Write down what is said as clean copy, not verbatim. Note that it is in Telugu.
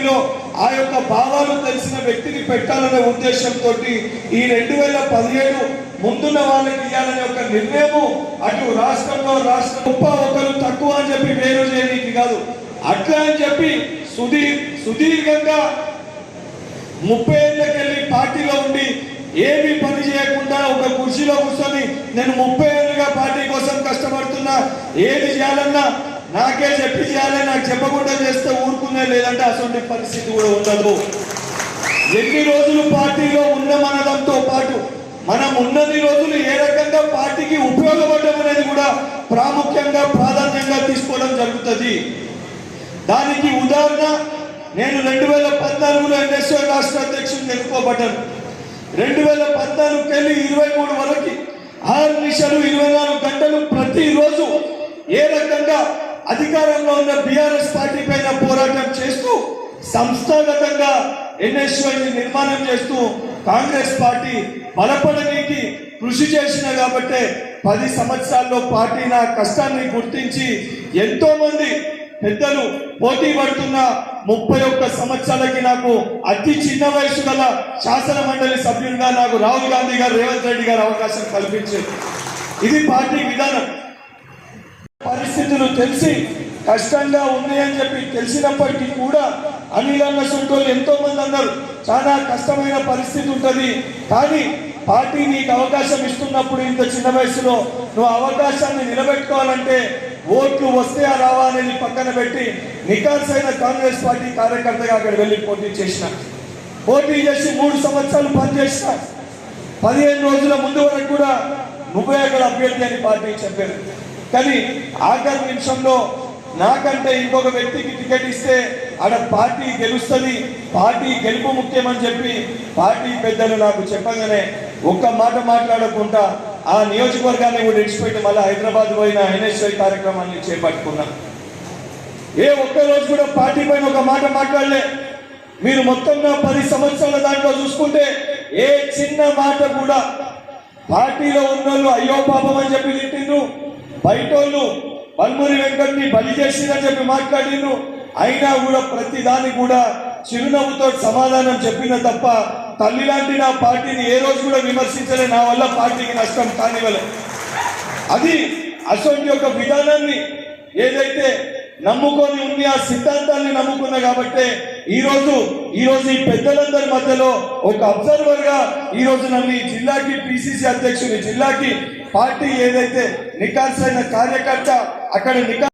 పార్టీలో ఆ యొక్క భావాలు తెలిసిన వ్యక్తిని పెట్టాలనే ఉద్దేశంతో ఈ 2017 ముందున్న వాళ్ళకి ఇవ్వాలనే ఒక నిర్ణయము అటు రాష్ట్రంలో గొప్ప ఒకరు తక్కువ అని చెప్పి వేరు చేయడానికి కాదు, అట్లా అని చెప్పి సుదీర్ఘంగా 30 ఏళ్ళకెళ్ళి పార్టీలో ఉండి ఏమి పని చేయకుండా ఒక కుర్చీలో కూర్చొని నేను 30 ఏళ్ళుగా పార్టీ కోసం కష్టపడుతున్నా, ఏది చేయాలన్నా నాకే చెప్పి చేయాలి, నాకు చెప్పకుండా చేస్తే ఊరుకునే లేదంటే అసలు పరిస్థితి కూడా ఉండదు. ఎన్ని రోజులు పార్టీలో ఉన్న మనదంతో పాటు మనం ఉన్నన్ని రోజులు ఏ రకంగా పార్టీకి ఉపయోగపడడం అనేది కూడా ప్రాధాన్యంగా తీసుకోవడం జరుగుతుంది. దానికి ఉదాహరణ నేను 2014లో ఎన్ఎస్ఓ రాష్ట్ర అధ్యక్షుడిని ఎన్నుకోబడ్డాను. 2014 వెళ్ళి 23 వరకు 6 నిమిషాలు 24 గంటలు ప్రతిరోజు ఏ రకంగా అధికారంలో ఉన్న బీఆర్ఎస్ పార్టీ పైన పోరాటం చేస్తూ సంస్థాగతంగా ఎన్ఎస్ఓని నిర్మాణం చేస్తూ కాంగ్రెస్ పార్టీ బలపడడానికి కృషి చేసిన కాబట్టి 10 సంవత్సరాల్లో పార్టీ నా కష్టాన్ని గుర్తించి ఎంతో మంది పెద్దలు పోటీ పడుతున్న 31 సంవత్సరాలకి నాకు అతి చిన్న వయసు గల శాసన మండలి సభ్యులుగా నాకు రాహుల్ గాంధీ గారు, రేవంత్ రెడ్డి గారు అవకాశం కల్పించారు. ఇది పార్టీ విధానం. పరిస్థితులు తెలిసి కష్టంగా ఉన్నాయని చెప్పి తెలిసినప్పటికీ కూడా అనిల్ అన్న సొంటోళ్ళు ఎంతో మంది అన్నారు చాలా కష్టమైన పరిస్థితి ఉంటుంది, కానీ పార్టీ నీకు అవకాశం ఇస్తున్నప్పుడు ఇంత చిన్న వయసులో నువ్వు అవకాశాన్ని నిలబెట్టుకోవాలంటే ఓట్లు వస్తే రావా అనేది పక్కన పెట్టి నికార్సైన కాంగ్రెస్ పార్టీ కార్యకర్తగా అక్కడ వెళ్ళి పోటీ చేసి 3 సంవత్సరాలు పనిచేసిన 15 రోజుల ముందు వరకు కూడా నువ్వే అక్కడ అభ్యర్థి అని పార్టీ చెప్పారు. కానీ ఆఖరి నిమిషంలో నాకంటే ఇంకొక వ్యక్తికి టికెట్ ఇస్తే ఆడ పార్టీ గెలుస్తుంది, పార్టీ గెలుపు ముఖ్యమని చెప్పి పార్టీ పెద్దలు నాకు చెప్పగానే ఒక్క మాట మాట్లాడకుండా ఆ నియోజకవర్గాన్ని కూడా విడిచిపెట్టి మళ్ళీ హైదరాబాద్ పోయిన ఎన్ఎస్ఐ కార్యక్రమాన్ని చేపట్టుకున్నా. ఏ ఒక్క రోజు కూడా పార్టీ పైన ఒక మాట మాట్లాడలే. మీరు మొత్తం 10 సంవత్సరాల దాంట్లో చూసుకుంటే ఏ చిన్న మాట కూడా పార్టీలో ఉన్నోళ్ళు అయ్యో పాపం అని చెప్పి తిట్టిండ్రు, బయటోళ్ళు బల్మూరి వెంకట్ని బలి చేసిందని చెప్పి మాట్లాడిండ్రు. అయినా కూడా ప్రతి దాన్ని కూడా చిరునవ్వుతో సమాధానం చెప్పిన తప్ప తల్లి లాంటి నా పార్టీని ఏ రోజు కూడా విమర్శించలే, నా వల్ల పార్టీకి నష్టం కానివ్వలే. అది అసలు ఒక విధానాన్ని ఏదైతే నమ్ముకొని ఉంది ఆ సిద్ధాంతాన్ని నమ్ముకున్నా కాబట్టి ఈ రోజు ఈ పెద్దలందరి మధ్యలో ఒక అబ్జర్వర్ గా ఈ రోజు నన్ను ఈ జిల్లాకి పిసిసి అధ్యక్షుని, జిల్లాకి పార్టీ ఏదైతే నికార్సైన కార్యకర్త అక్కడ